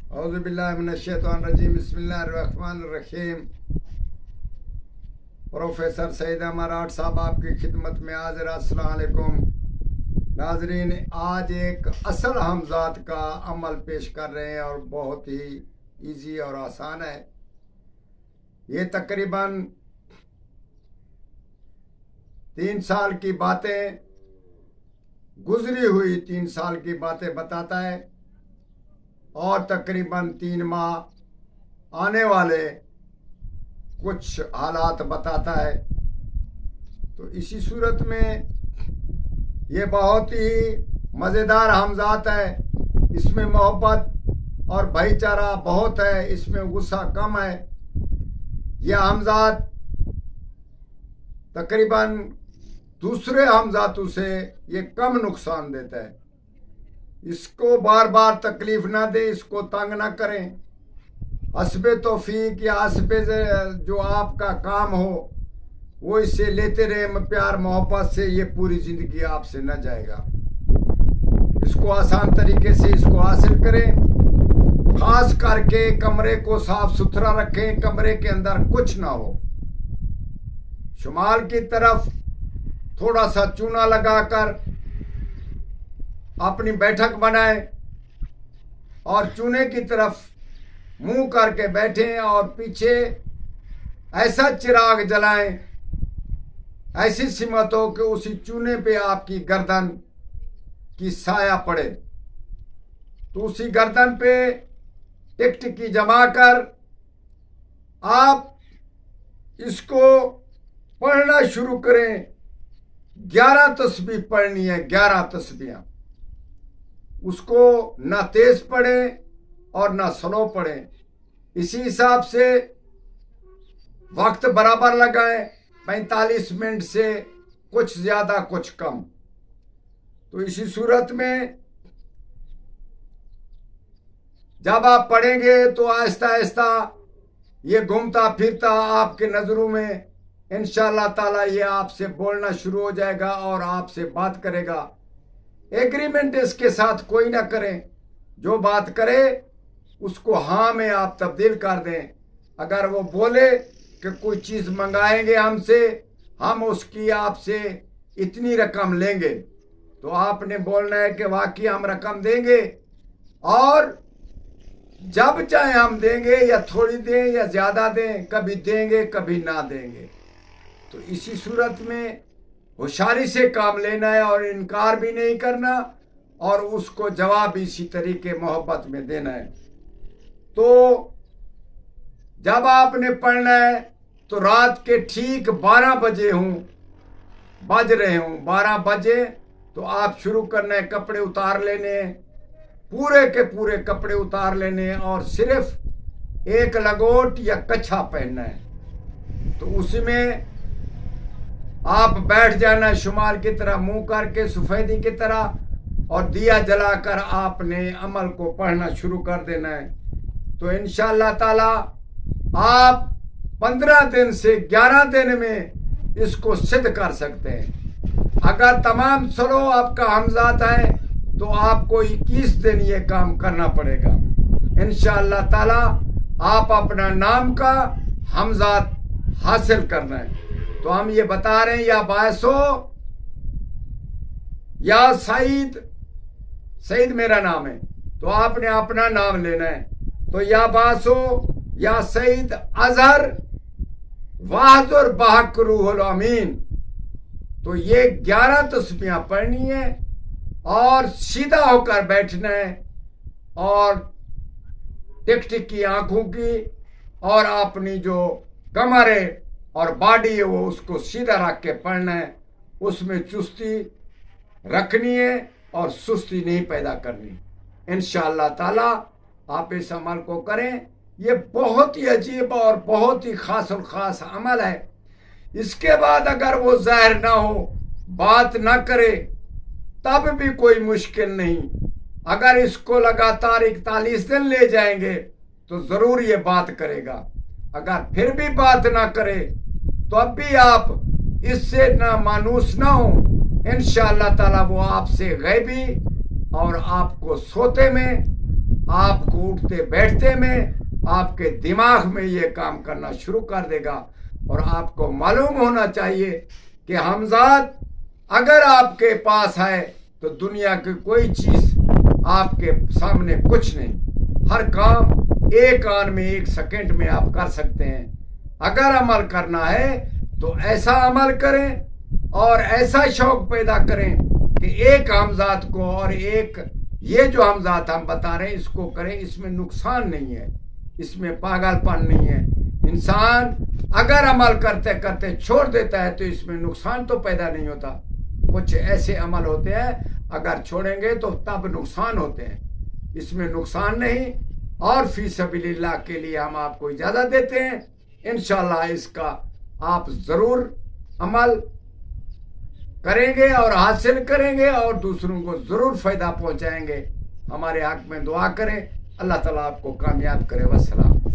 औज़ुबिल्लाहिमिनश्शैतानिर्रजीम बिस्मिल्लाहिर्रहमानिर्रहीम। प्रोफेसर सईद अमराट साहब आपकी खिदमत में हाजिर। अस्सलाम वालेकुम नाजरीन, आज एक असल हमजात का अमल पेश कर रहे हैं और बहुत ही इजी और आसान है। ये तकरीबन 3 साल की बातें, गुजरी हुई 3 साल की बातें बताता है और तकरीबन 3 माह आने वाले कुछ हालात बताता है। तो इसी सूरत में ये बहुत ही मज़ेदार हमजात है। इसमें मोहब्बत और भाईचारा बहुत है, इसमें गुस्सा कम है। यह हमजात तकरीबन दूसरे हमजातों से ये कम नुकसान देता है। इसको बार बार तकलीफ ना दे, इसको तंग ना करें। हस्बे तौफीक या हस्बे जो आपका काम हो वो इससे लेते रहे प्यार मोहब्बत से, ये पूरी जिंदगी आपसे न जाएगा। इसको आसान तरीके से इसको हासिल करें। खास करके कमरे को साफ सुथरा रखें, कमरे के अंदर कुछ ना हो। शुमाल की तरफ थोड़ा सा चूना लगाकर अपनी बैठक बनाएं और चूने की तरफ मुंह करके बैठें और पीछे ऐसा चिराग जलाएं, ऐसी सिमत हो कि उसी चूने पे आपकी गर्दन की साया पड़े। तो उसी गर्दन पे टिकटिकी जमा कर आप इसको पढ़ना शुरू करें। 11 तस्बीह पढ़नी है, 11 तस्बीह। उसको ना तेज पढ़े और ना स्लो पढ़े। इसी हिसाब से वक्त बराबर लगाएं, 45 मिनट से कुछ ज्यादा कुछ कम। तो इसी सूरत में जब आप पढ़ेंगे तो आहिस्ता आहिस्ता ये घूमता फिरता आपके नजरों में इंशाअल्लाह ताला ये आपसे बोलना शुरू हो जाएगा और आपसे बात करेगा। एग्रीमेंट इसके साथ कोई ना करें, जो बात करे उसको हाँ में आप तब्दील कर दें। अगर वो बोले कि कोई चीज़ मंगाएंगे हमसे, हम उसकी आपसे इतनी रकम लेंगे, तो आपने बोलना है कि वाकई हम रकम देंगे और जब चाहे हम देंगे, या थोड़ी दें या ज़्यादा दें, कभी देंगे कभी ना देंगे। तो इसी सूरत में होशियारी से काम लेना है और इनकार भी नहीं करना और उसको जवाब इसी तरीके मोहब्बत में देना है। तो जब आपने पढ़ना है तो रात के ठीक 12 बजे बज रहे हों 12 बजे, तो आप शुरू करना है। कपड़े उतार लेने, पूरे के पूरे कपड़े उतार लेने और सिर्फ एक लगोट या कच्छा पहनना है। तो उसी में आप बैठ जाना शुमाल की तरह, मुंह करके सफेदी की तरह, और दिया जलाकर आपने अमल को पढ़ना शुरू कर देना है। तो इंशाअल्लाह ताला आप 15 दिन से 11 दिन में इसको सिद्ध कर सकते हैं। अगर तमाम स्लो आपका हमजात है तो आपको 21 दिन ये काम करना पड़ेगा। इंशाअल्लाह ताला आप अपना नाम का हमजात हासिल करना है। तो हम ये बता रहे हैं, या बासो या सईद, सईद मेरा नाम है तो आपने अपना नाम लेना है। तो या बासो या सईद अजहर वाहजुर बहक रूहुल अमीन। तो ये 11 तस्बीह पढ़नी है और सीधा होकर बैठना है और टिक की आंखों की और अपनी जो कमर है और बॉडी है वो उसको सीधा रख के पढ़ना है। उसमें चुस्ती रखनी है और सुस्ती नहीं पैदा करनी। इंशाअल्लाह ताला आप इस अमल को करें। ये बहुत ही अजीब और बहुत ही खास अमल है। इसके बाद अगर वो ज़ाहिर ना हो, बात ना करे, तब भी कोई मुश्किल नहीं। अगर इसको लगातार 41 दिन ले जाएंगे तो ज़रूर ये बात करेगा। अगर फिर भी बात ना करे तो अब भी आप इससे ना मानूस ना हो। इंशाअल्लाह ताला वो आपसे गैबी और आपको सोते में आपको उठते बैठते में आपके दिमाग में ये काम करना शुरू कर देगा। और आपको मालूम होना चाहिए कि हमजाद अगर आपके पास है तो दुनिया की कोई चीज आपके सामने कुछ नहीं। हर काम एक आन में, एक सेकंड में आप कर सकते हैं। अगर अमल करना है तो ऐसा अमल करें और ऐसा शौक पैदा करें कि एक हमजात को और एक ये जो हमजात हम बता रहे हैं इसको करें। इसमें नुकसान नहीं है, इसमें पागलपन नहीं है। इंसान अगर अमल करते करते छोड़ देता है तो इसमें नुकसान तो पैदा नहीं होता। कुछ ऐसे अमल होते हैं अगर छोड़ेंगे तो तब नुकसान होते हैं, इसमें नुकसान नहीं। और फी सबीलिल्लाह के लिए हम आपको इजाजत देते हैं। इंशाल्लाह इसका आप जरूर अमल करेंगे और हासिल करेंगे और दूसरों को जरूर फायदा पहुंचाएंगे। हमारे हक में दुआ करें, अल्लाह ताला आपको कामयाब करे। वस्सलाम।